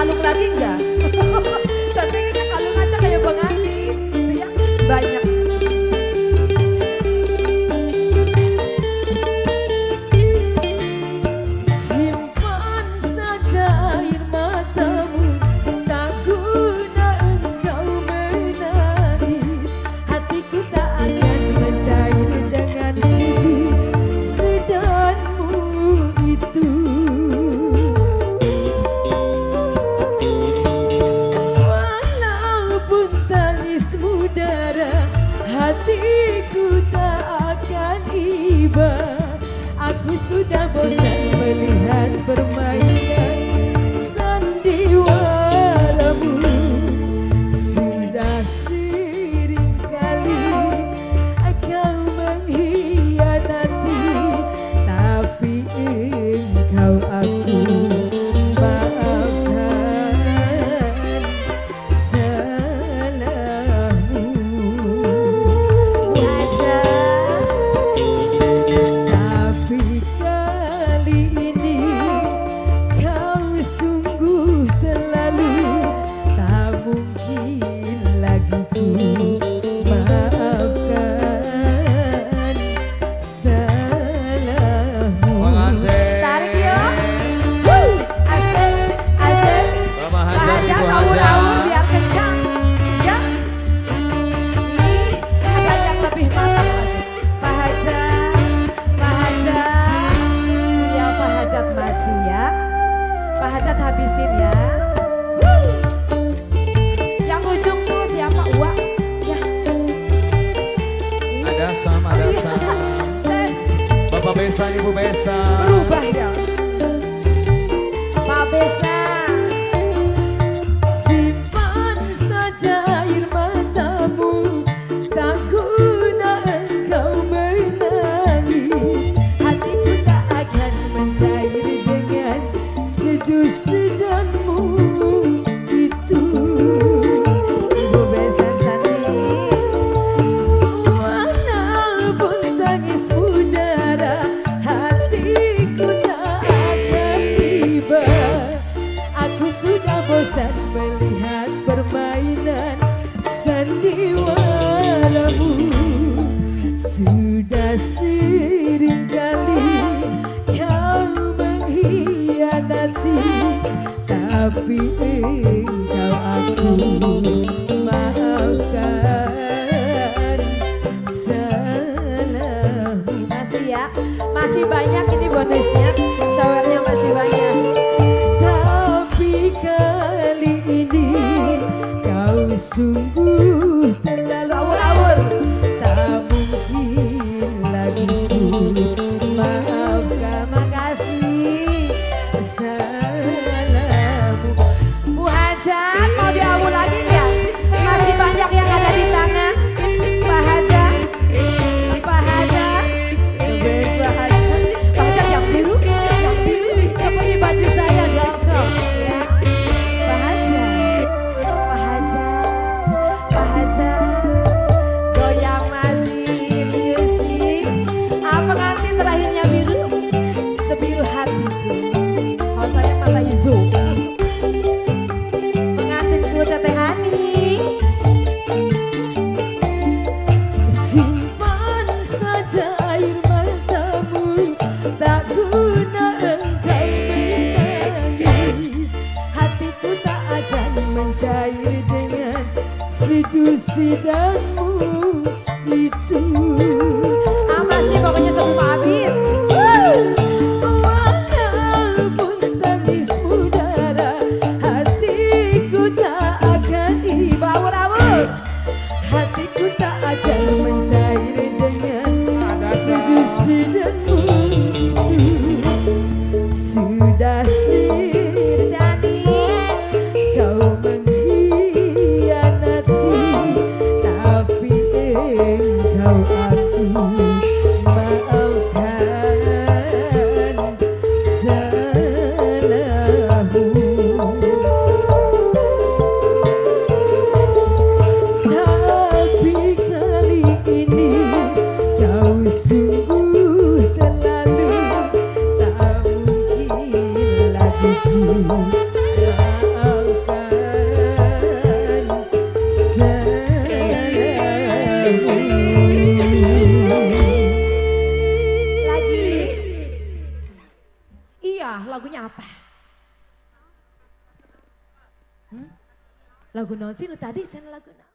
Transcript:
kalung lagi enggak? Saya pengennya kalung aja kayak Bang Andi, gitu ya. Banyak. Simpan saja air matamu, tak guna engkau menangis. Hatiku tak akan mencair dengan sedih sedanmu itu. Walaupun tangismu darah, hatiku tak akan iba. Aku sudah bosan melihat permainan sandiwaramu. Sudah sering kali kau mengkhianati, tapi engkau aku maafkan salahmu. Tapi kali ini kau sungguh terlalu, tak mungkin lagi ku maafkan salahmu. Tarik yuk. Asik, asik. Pak Haja awur-awur biar kencang. Ya. Nih, ada yang lebih matang lagi. Pak Haja, Pak Haja. Ya Pak Hajat masih ya. Pak Hajat habisin ya. Yang ujung tuh siapa? Wah. Ya. Ada Sam, ada Iya. Sam. Eh, Bapak Besa, Ibu Besa. Berubah ya. Pak Besa. Simpan saja air matamu, tak guna engkau menangis. Hatiku tak akan mencair dengan seduh sedanmu itu. Ibu Besa cantik. Walaupun tangismu darah, hatiku tak akan tiba. Aku sudah bosan melihat permainan sandiwaramu. Sudah sering kali kau mengkhianati, tapi engkau aku maafkan salahmu. Masih ya, masih banyak ini bonusnya, showernya masih banyak. Tapi kali ini kau sungguh terlalu Awur-awur. tak mungkin lagi ku maafkan Makasih. salahmu. Bu Hajat mau diawur lagi nggak? Masih banyak yang ada di tangan. Pak Hajat, Pak Hajat, the best Pak Hajat. Pak Hajat yang biru seperti baju saya ganteng ya. Pak Hajat, Pak Hajat, Pak Hajat, goyang masih music. Apa nanti terakhirnya biru? Sebiru hatiku. Kalau saya mata hijau. Pengantinku Teteh Ani. Simpan saja air matamu, tak guna engkau menangis. Hatiku tak akan mencair dengan seduh sedanmu itu. Apa sih pokoknya sebelum habis? Walaupun tangismu darah, hatiku tak akan iba. Awur-awur. Hatiku tak akan mencair dengan seduh sedanmu itu. Sudah sering Dani. kau mengkhianati, tapi engkau aku Lagu non sih nu tadi can lagu naon?